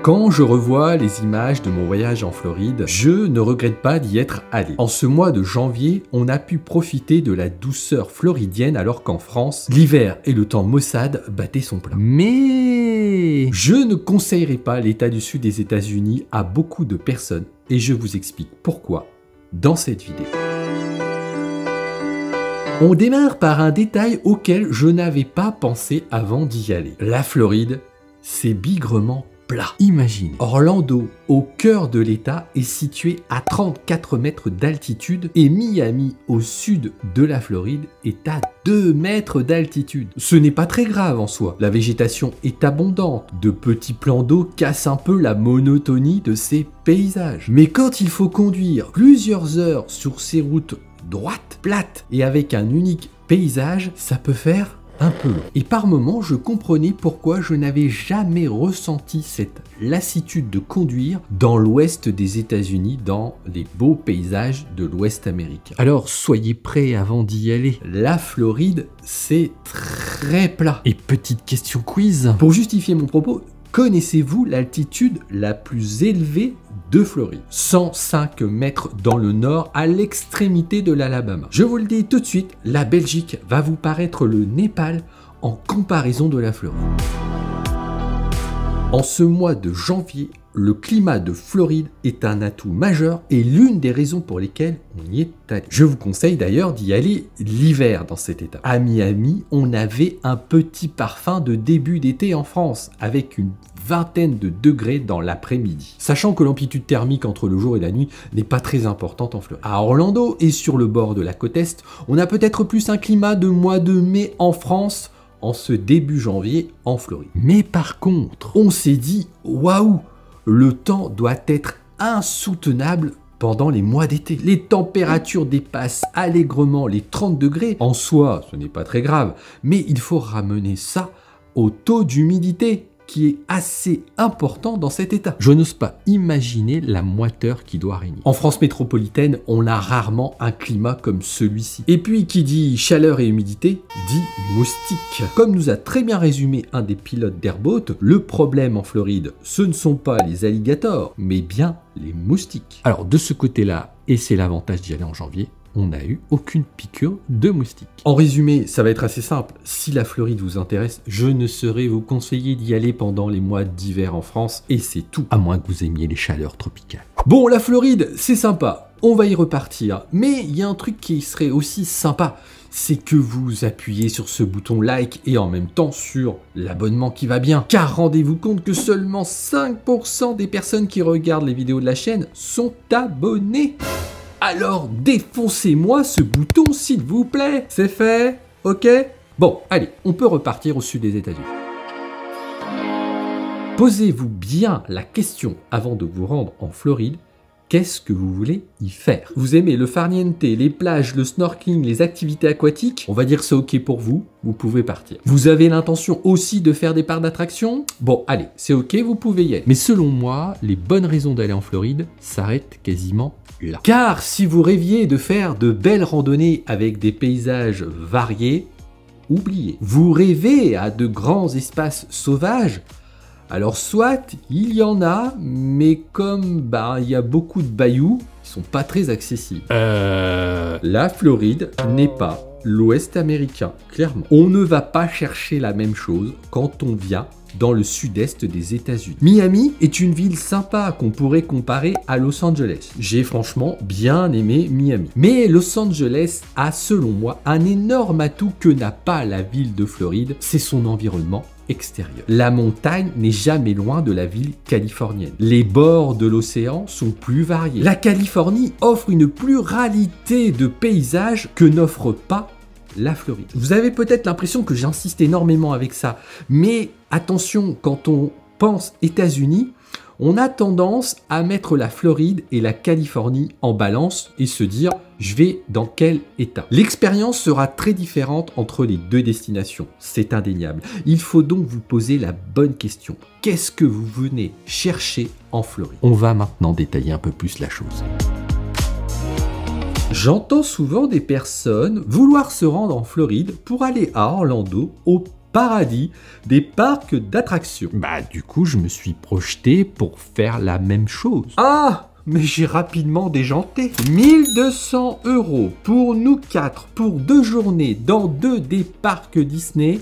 Quand je revois les images de mon voyage en Floride, je ne regrette pas d'y être allé. En ce mois de janvier, on a pu profiter de la douceur floridienne alors qu'en France, l'hiver et le temps maussade battaient son plein. Mais je ne conseillerais pas l'état du sud des États-Unis à beaucoup de personnes et je vous explique pourquoi dans cette vidéo. On démarre par un détail auquel je n'avais pas pensé avant d'y aller. La Floride, c'est bigrement plat. Imagine, Orlando, au cœur de l'État, est situé à 34 mètres d'altitude et Miami, au sud de la Floride, est à 2 mètres d'altitude. Ce n'est pas très grave en soi. La végétation est abondante. De petits plans d'eau cassent un peu la monotonie de ces paysages. Mais quand il faut conduire plusieurs heures sur ces routes droites, plates et avec un unique paysage, ça peut faire un peu long. Et par moments, je comprenais pourquoi je n'avais jamais ressenti cette lassitude de conduire dans l'ouest des États-Unis, dans les beaux paysages de l'ouest américain. Alors, soyez prêts avant d'y aller. La Floride, c'est très plat. Et petite question quiz. Pour justifier mon propos, connaissez-vous l'altitude la plus élevée de Floride? 105 mètres dans le nord, à l'extrémité de l'Alabama. Je vous le dis tout de suite, la Belgique va vous paraître le Népal en comparaison de la Floride. En ce mois de janvier, le climat de Floride est un atout majeur et l'une des raisons pour lesquelles on y est allé. Je vous conseille d'ailleurs d'y aller l'hiver dans cet état. À Miami, on avait un petit parfum de début d'été en France, avec une vingtaine de degrés dans l'après-midi. Sachant que l'amplitude thermique entre le jour et la nuit n'est pas très importante en Floride. À Orlando et sur le bord de la côte Est, on a peut-être plus un climat de mois de mai en France, en ce début janvier en Floride. Mais par contre, on s'est dit, waouh, le temps doit être insoutenable pendant les mois d'été. Les températures dépassent allègrement les 30 degrés. En soi, ce n'est pas très grave, mais il faut ramener ça au taux d'humidité qui est assez important dans cet état. Je n'ose pas imaginer la moiteur qui doit régner. En France métropolitaine, on a rarement un climat comme celui-ci. Et puis, qui dit chaleur et humidité, dit moustique. Comme nous a très bien résumé un des pilotes d'Airboat, le problème en Floride, ce ne sont pas les alligators, mais bien les moustiques. Alors, de ce côté-là, et c'est l'avantage d'y aller en janvier, on n'a eu aucune piqûre de moustique. En résumé, ça va être assez simple. Si la Floride vous intéresse, je ne saurais vous conseiller d'y aller pendant les mois d'hiver en France, et c'est tout, à moins que vous aimiez les chaleurs tropicales. Bon, la Floride, c'est sympa, on va y repartir, mais il y a un truc qui serait aussi sympa, c'est que vous appuyez sur ce bouton like et en même temps sur l'abonnement qui va bien. Car rendez-vous compte que seulement 5% des personnes qui regardent les vidéos de la chaîne sont abonnées. Alors défoncez-moi ce bouton s'il vous plaît. C'est fait? Ok? Bon, allez, on peut repartir au sud des États-Unis. Posez-vous bien la question avant de vous rendre en Floride. Qu'est-ce que vous voulez y faire? Vous aimez le farniente, les plages, le snorkeling, les activités aquatiques? On va dire c'est ok pour vous, vous pouvez partir. Vous avez l'intention aussi de faire des parcs d'attractions? Bon, allez, c'est ok, vous pouvez y aller. Mais selon moi, les bonnes raisons d'aller en Floride s'arrêtent quasiment là. Car si vous rêviez de faire de belles randonnées avec des paysages variés, oubliez. Vous rêvez à de grands espaces sauvages? Alors soit il y en a, mais comme il y a beaucoup de bayous, ils sont pas très accessibles. La Floride n'est pas l'Ouest américain, clairement. On ne va pas chercher la même chose quand on vient dans le sud-est des États-Unis. Miami est une ville sympa qu'on pourrait comparer à Los Angeles. J'ai franchement bien aimé Miami. Mais Los Angeles a, selon moi, un énorme atout que n'a pas la ville de Floride, c'est son environnement extérieur. La montagne n'est jamais loin de la ville californienne. Les bords de l'océan sont plus variés. La Californie offre une pluralité de paysages que n'offre pas la Floride. Vous avez peut-être l'impression que j'insiste énormément avec ça, mais attention, quand on pense États-Unis, on a tendance à mettre la Floride et la Californie en balance et se dire je vais dans quel état. L'expérience sera très différente entre les deux destinations, c'est indéniable. Il faut donc vous poser la bonne question. Qu'est-ce que vous venez chercher en Floride? On va maintenant détailler un peu plus la chose. J'entends souvent des personnes vouloir se rendre en Floride pour aller à Orlando au paradis des parcs d'attractions. Bah du coup, je me suis projeté pour faire la même chose. Ah, mais j'ai rapidement déjanté. 1200 € pour nous 4 pour 2 journées dans 2 des parcs Disney.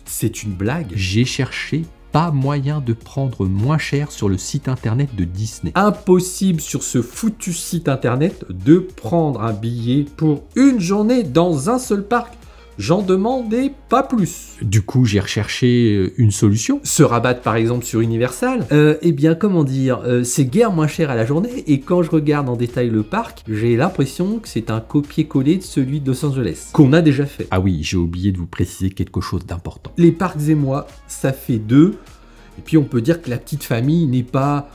C'est une blague. J'ai cherché. Pas moyen de prendre moins cher sur le site internet de Disney. Impossible sur ce foutu site internet de prendre un billet pour une journée dans un seul parc. J'en demandais pas plus. Du coup, j'ai recherché une solution. Se rabattre par exemple sur Universal. Eh bien, comment dire, c'est guère moins cher à la journée et quand je regarde en détail le parc, j'ai l'impression que c'est un copier-coller de celui de Los Angeles, qu'on a déjà fait. Ah oui, j'ai oublié de vous préciser quelque chose d'important. Les parcs et moi, ça fait 2. Et puis on peut dire que la petite famille n'est pas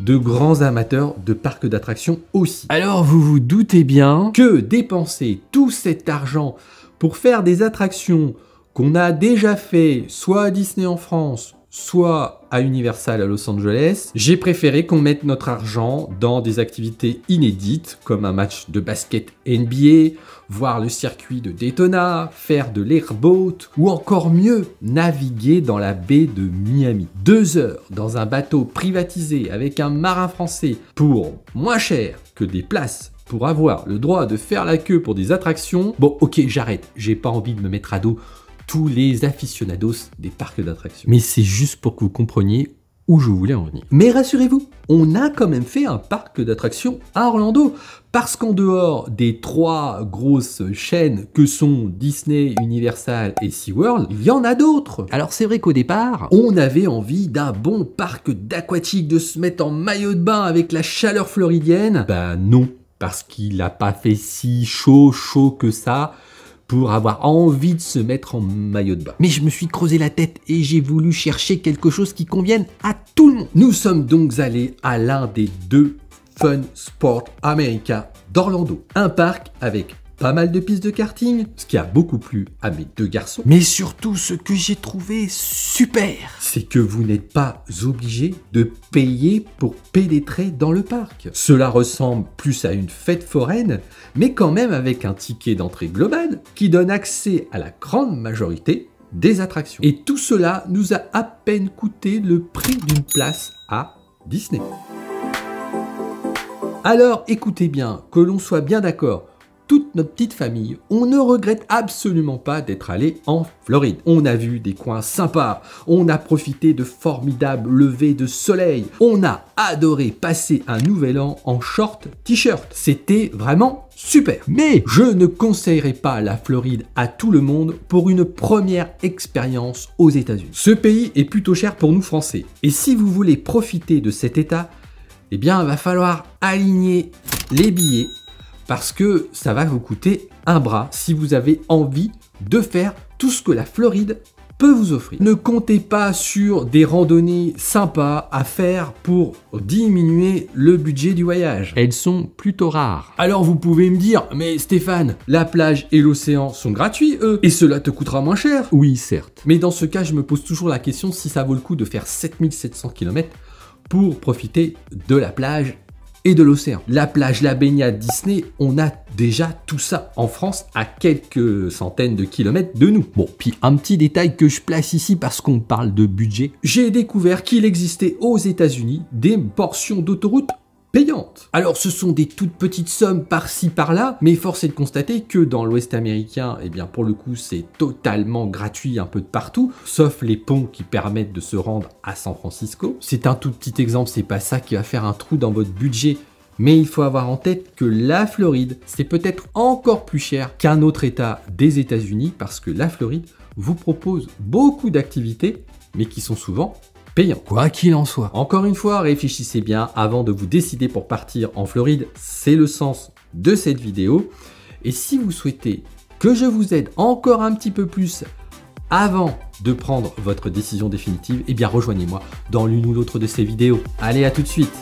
de grands amateurs de parcs d'attractions aussi. Alors vous vous doutez bien que dépenser tout cet argent pour faire des attractions qu'on a déjà fait soit à Disney en France, soit à Universal à Los Angeles, j'ai préféré qu'on mette notre argent dans des activités inédites comme un match de basket NBA, voir le circuit de Daytona, faire de l'airboat ou encore mieux, naviguer dans la baie de Miami. 2 heures dans un bateau privatisé avec un marin français pour moins cher que des places pour avoir le droit de faire la queue pour des attractions. Bon, ok, j'arrête, j'ai pas envie de me mettre à dos tous les aficionados des parcs d'attractions. Mais c'est juste pour que vous compreniez où je voulais en venir. Mais rassurez-vous, on a quand même fait un parc d'attractions à Orlando, parce qu'en dehors des 3 grosses chaînes que sont Disney, Universal et SeaWorld, il y en a d'autres. Alors c'est vrai qu'au départ, on avait envie d'un bon parc d'aquatique, de se mettre en maillot de bain avec la chaleur floridienne. Bah non, parce qu'il n'a pas fait si chaud que ça pour avoir envie de se mettre en maillot de bain. Mais je me suis creusé la tête et j'ai voulu chercher quelque chose qui convienne à tout le monde. Nous sommes donc allés à l'un des 2 Fun Sport America d'Orlando. Un parc avec pas mal de pistes de karting, ce qui a beaucoup plu à mes 2 garçons. Mais surtout, ce que j'ai trouvé super, c'est que vous n'êtes pas obligé de payer pour pénétrer dans le parc. Cela ressemble plus à une fête foraine, mais quand même avec un ticket d'entrée global qui donne accès à la grande majorité des attractions. Et tout cela nous a à peine coûté le prix d'une place à Disney. Alors écoutez bien, que l'on soit bien d'accord, toute notre petite famille, on ne regrette absolument pas d'être allé en Floride. On a vu des coins sympas, on a profité de formidables levées de soleil, on a adoré passer un nouvel an en short t-shirt. C'était vraiment super. Mais je ne conseillerais pas la Floride à tout le monde pour une première expérience aux États-Unis. Ce pays est plutôt cher pour nous Français. Et si vous voulez profiter de cet état, eh bien, il va falloir aligner les billets parce que ça va vous coûter un bras si vous avez envie de faire tout ce que la Floride peut vous offrir. Ne comptez pas sur des randonnées sympas à faire pour diminuer le budget du voyage. Elles sont plutôt rares. Alors vous pouvez me dire, mais Stéphane, la plage et l'océan sont gratuits, eux, et cela te coûtera moins cher. Oui, certes. Mais dans ce cas, je me pose toujours la question si ça vaut le coup de faire 7700 km pour profiter de la plage et de l'océan. La plage, la baignade, Disney, on a déjà tout ça en France à quelques centaines de kilomètres de nous. Bon, puis un petit détail que je place ici parce qu'on parle de budget. J'ai découvert qu'il existait aux États-Unis des portions d'autoroute payantes. Alors ce sont des toutes petites sommes par-ci par-là, mais force est de constater que dans l'Ouest américain, eh bien pour le coup c'est totalement gratuit un peu de partout, sauf les ponts qui permettent de se rendre à San Francisco. C'est un tout petit exemple, c'est pas ça qui va faire un trou dans votre budget, mais il faut avoir en tête que la Floride, c'est peut-être encore plus cher qu'un autre état des États-Unis parce que la Floride vous propose beaucoup d'activités, mais qui sont souvent payant. Quoi qu'il en soit. Encore une fois, réfléchissez bien avant de vous décider pour partir en Floride. C'est le sens de cette vidéo. Et si vous souhaitez que je vous aide encore un petit peu plus avant de prendre votre décision définitive, eh bien rejoignez-moi dans l'une ou l'autre de ces vidéos. Allez, à tout de suite.